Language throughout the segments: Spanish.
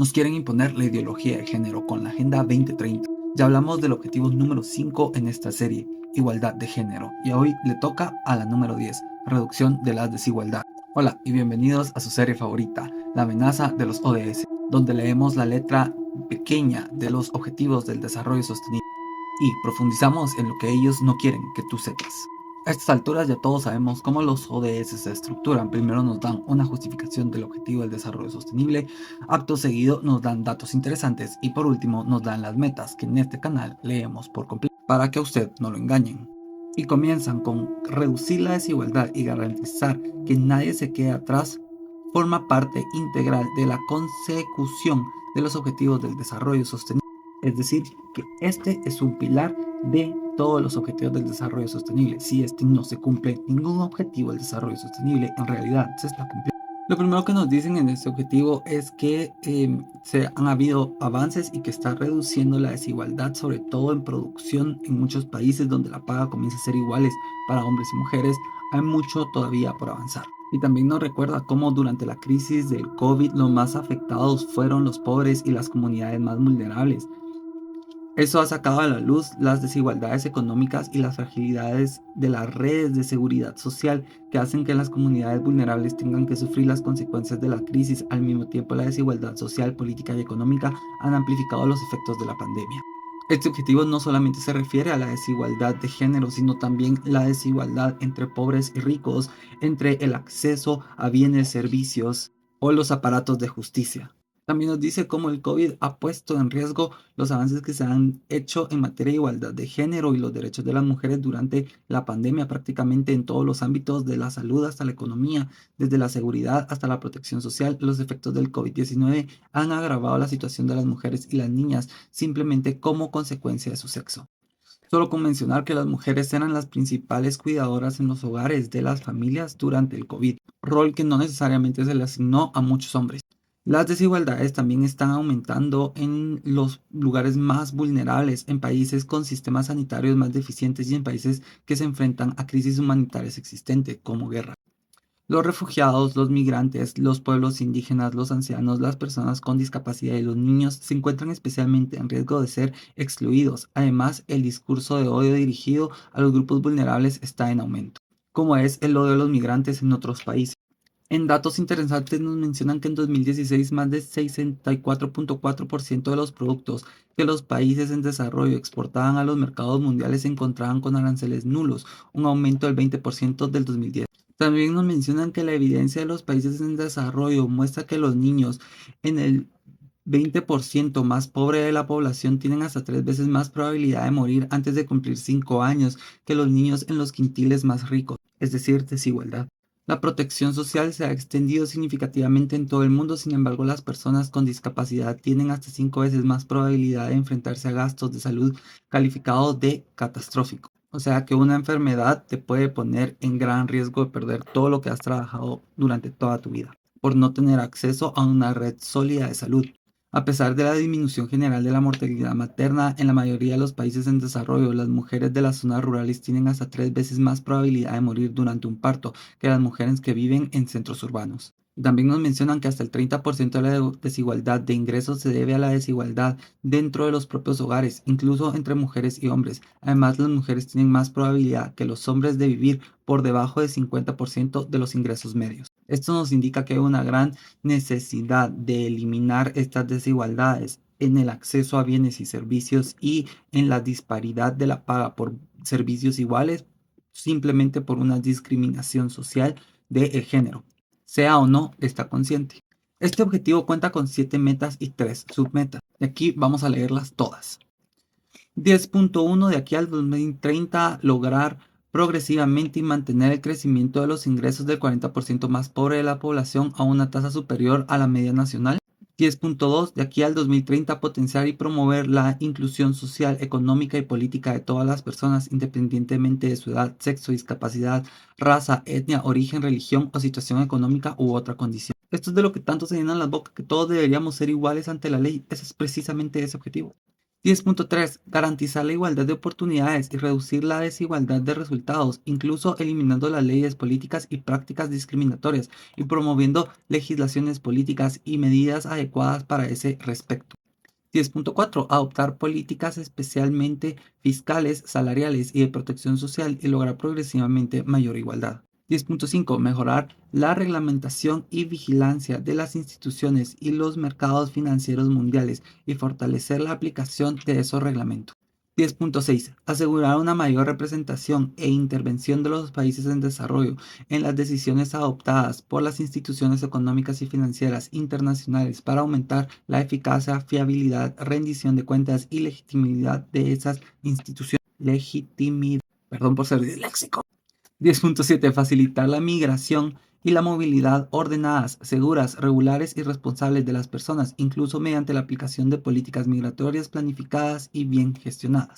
Nos quieren imponer la ideología de género con la Agenda 2030. Ya hablamos del objetivo número 5 en esta serie, igualdad de género, y hoy le toca a la número 10, reducción de la desigualdad. Hola y bienvenidos a su serie favorita, La amenaza de los ODS, donde leemos la letra pequeña de los objetivos del desarrollo sostenible y profundizamos en lo que ellos no quieren que tú sepas. A estas alturas ya todos sabemos cómo los ODS se estructuran. Primero nos dan una justificación del objetivo del desarrollo sostenible, acto seguido nos dan datos interesantes y por último nos dan las metas que en este canal leemos por completo para que a usted no lo engañen. Y comienzan con reducir la desigualdad y garantizar que nadie se quede atrás, forma parte integral de la consecución de los objetivos del desarrollo sostenible. Es decir, que este es un pilar de todos los objetivos del desarrollo sostenible. Si este no se cumple ningún objetivo del desarrollo sostenible, en realidad se está cumpliendo. Lo primero que nos dicen en este objetivo es que se han habido avances y que está reduciendo la desigualdad, sobre todo en producción en muchos países donde la paga comienza a ser iguales para hombres y mujeres. Hay mucho todavía por avanzar. Y también nos recuerda cómo durante la crisis del COVID los más afectados fueron los pobres y las comunidades más vulnerables. Eso ha sacado a la luz las desigualdades económicas y las fragilidades de las redes de seguridad social que hacen que las comunidades vulnerables tengan que sufrir las consecuencias de la crisis. Al mismo tiempo, la desigualdad social, política y económica han amplificado los efectos de la pandemia. Este objetivo no solamente se refiere a la desigualdad de género, sino también la desigualdad entre pobres y ricos, entre el acceso a bienes, servicios o los aparatos de justicia. También nos dice cómo el COVID ha puesto en riesgo los avances que se han hecho en materia de igualdad de género y los derechos de las mujeres durante la pandemia, prácticamente en todos los ámbitos, de la salud hasta la economía, desde la seguridad hasta la protección social. Los efectos del COVID-19 han agravado la situación de las mujeres y las niñas simplemente como consecuencia de su sexo. Solo con mencionar que las mujeres eran las principales cuidadoras en los hogares de las familias durante el COVID, rol que no necesariamente se le asignó a muchos hombres. Las desigualdades también están aumentando en los lugares más vulnerables, en países con sistemas sanitarios más deficientes y en países que se enfrentan a crisis humanitarias existentes como guerra. Los refugiados, los migrantes, los pueblos indígenas, los ancianos, las personas con discapacidad y los niños se encuentran especialmente en riesgo de ser excluidos. Además, el discurso de odio dirigido a los grupos vulnerables está en aumento, como es el odio a los migrantes en otros países. En datos interesantes nos mencionan que en 2016 más de 64.4% de los productos que los países en desarrollo exportaban a los mercados mundiales se encontraban con aranceles nulos, un aumento del 20% del 2010. También nos mencionan que la evidencia de los países en desarrollo muestra que los niños en el 20% más pobre de la población tienen hasta 3 veces más probabilidad de morir antes de cumplir 5 años que los niños en los quintiles más ricos, es decir, desigualdad. La protección social se ha extendido significativamente en todo el mundo, sin embargo, las personas con discapacidad tienen hasta 5 veces más probabilidad de enfrentarse a gastos de salud calificados de catastrófico. O sea que una enfermedad te puede poner en gran riesgo de perder todo lo que has trabajado durante toda tu vida, por no tener acceso a una red sólida de salud. A pesar de la disminución general de la mortalidad materna en la mayoría de los países en desarrollo, las mujeres de las zonas rurales tienen hasta 3 veces más probabilidad de morir durante un parto que las mujeres que viven en centros urbanos. También nos mencionan que hasta el 30% de la desigualdad de ingresos se debe a la desigualdad dentro de los propios hogares, incluso entre mujeres y hombres. Además, las mujeres tienen más probabilidad que los hombres de vivir por debajo del 50% de los ingresos medios. Esto nos indica que hay una gran necesidad de eliminar estas desigualdades en el acceso a bienes y servicios y en la disparidad de la paga por servicios iguales, simplemente por una discriminación social de género, sea o no está consciente. Este objetivo cuenta con 7 metas y 3 submetas. Y aquí vamos a leerlas todas. 10.1 de aquí al 2030 lograr progresivamente y mantener el crecimiento de los ingresos del 40% más pobre de la población a una tasa superior a la media nacional. 10.2 de aquí al 2030 potenciar y promover la inclusión social, económica y política de todas las personas independientemente de su edad, sexo, discapacidad, raza, etnia, origen, religión o situación económica u otra condición. Esto es de lo que tanto se llenan las bocas, que todos deberíamos ser iguales ante la ley. Ese es precisamente ese objetivo. 10.3. Garantizar la igualdad de oportunidades y reducir la desigualdad de resultados, incluso eliminando las leyes políticas y prácticas discriminatorias y promoviendo legislaciones políticas y medidas adecuadas para ese respecto. 10.4. Adoptar políticas especialmente fiscales, salariales y de protección social y lograr progresivamente mayor igualdad. 10.5. Mejorar la reglamentación y vigilancia de las instituciones y los mercados financieros mundiales y fortalecer la aplicación de esos reglamentos. 10.6. Asegurar una mayor representación e intervención de los países en desarrollo en las decisiones adoptadas por las instituciones económicas y financieras internacionales para aumentar la eficacia, fiabilidad, rendición de cuentas y legitimidad de esas instituciones. Perdón por ser disléxico. 10.7. Facilitar la migración y la movilidad ordenadas, seguras, regulares y responsables de las personas, incluso mediante la aplicación de políticas migratorias planificadas y bien gestionadas.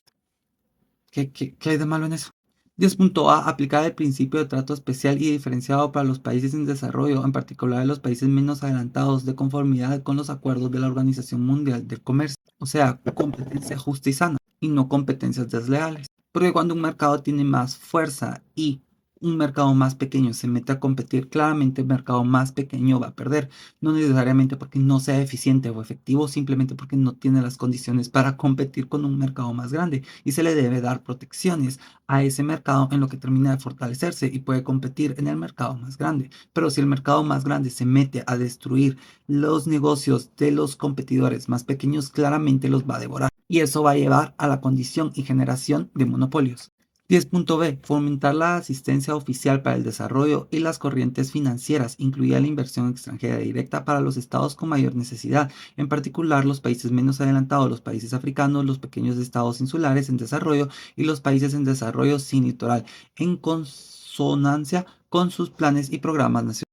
¿Qué hay de malo en eso? 10.a. Aplicar el principio de trato especial y diferenciado para los países en desarrollo, en particular los países menos adelantados, de conformidad con los acuerdos de la Organización Mundial del Comercio. O sea, competencia justa y sana, y no competencias desleales. Porque cuando un mercado tiene más fuerza y un mercado más pequeño se mete a competir, claramente el mercado más pequeño va a perder. No necesariamente porque no sea eficiente o efectivo, simplemente porque no tiene las condiciones para competir con un mercado más grande. Y se le debe dar protecciones a ese mercado en lo que termina de fortalecerse y puede competir en el mercado más grande. Pero si el mercado más grande se mete a destruir los negocios de los competidores más pequeños, claramente los va a devorar. Y eso va a llevar a la condición y generación de monopolios. 10.b. Fomentar la asistencia oficial para el desarrollo y las corrientes financieras, incluida la inversión extranjera directa para los estados con mayor necesidad, en particular los países menos adelantados, los países africanos, los pequeños estados insulares en desarrollo y los países en desarrollo sin litoral, en consonancia con sus planes y programas nacionales.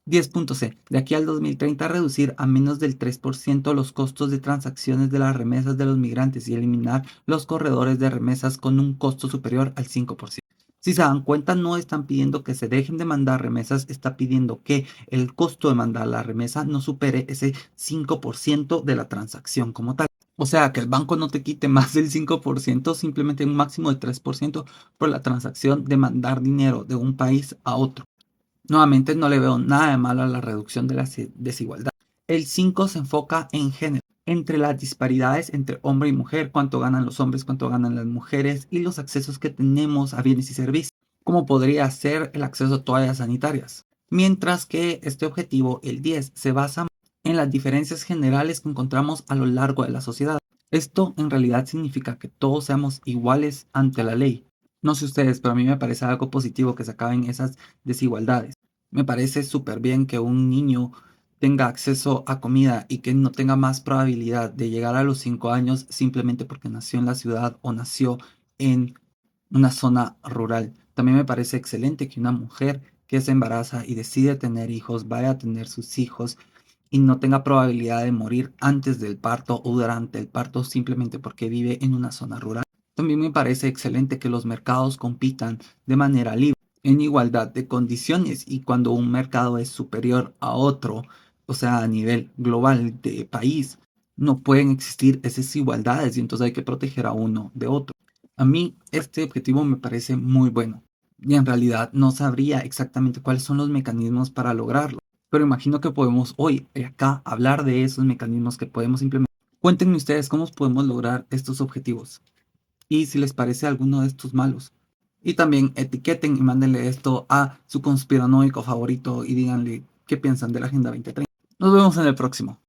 10.c. De aquí al 2030 reducir a menos del 3% los costos de transacciones de las remesas de los migrantes y eliminar los corredores de remesas con un costo superior al 5%. Si se dan cuenta, no están pidiendo que se dejen de mandar remesas, está pidiendo que el costo de mandar la remesa no supere ese 5% de la transacción como tal. O sea, que el banco no te quite más del 5%, simplemente un máximo de 3% por la transacción de mandar dinero de un país a otro. Nuevamente no le veo nada de malo a la reducción de la desigualdad. El 5 se enfoca en género, entre las disparidades entre hombre y mujer, cuánto ganan los hombres, cuánto ganan las mujeres y los accesos que tenemos a bienes y servicios, como podría ser el acceso a toallas sanitarias. Mientras que este objetivo, el 10, se basa en las diferencias generales que encontramos a lo largo de la sociedad. Esto en realidad significa que todos seamos iguales ante la ley. No sé ustedes, pero a mí me parece algo positivo que se acaben esas desigualdades. Me parece súper bien que un niño tenga acceso a comida y que no tenga más probabilidad de llegar a los 5 años simplemente porque nació en la ciudad o nació en una zona rural. También me parece excelente que una mujer que se embaraza y decide tener hijos vaya a tener sus hijos y no tenga probabilidad de morir antes del parto o durante el parto simplemente porque vive en una zona rural. También me parece excelente que los mercados compitan de manera libre, en igualdad de condiciones, y cuando un mercado es superior a otro, o sea, a nivel global de país, no pueden existir esas desigualdades y entonces hay que proteger a uno de otro. A mí este objetivo me parece muy bueno y en realidad no sabría exactamente cuáles son los mecanismos para lograrlo, pero imagino que podemos hoy acá hablar de esos mecanismos que podemos implementar. Cuéntenme ustedes cómo podemos lograr estos objetivos y si les parece alguno de estos malos. Y también etiqueten y mándenle esto a su conspiranoico favorito y díganle qué piensan de la Agenda 2030. Nos vemos en el próximo.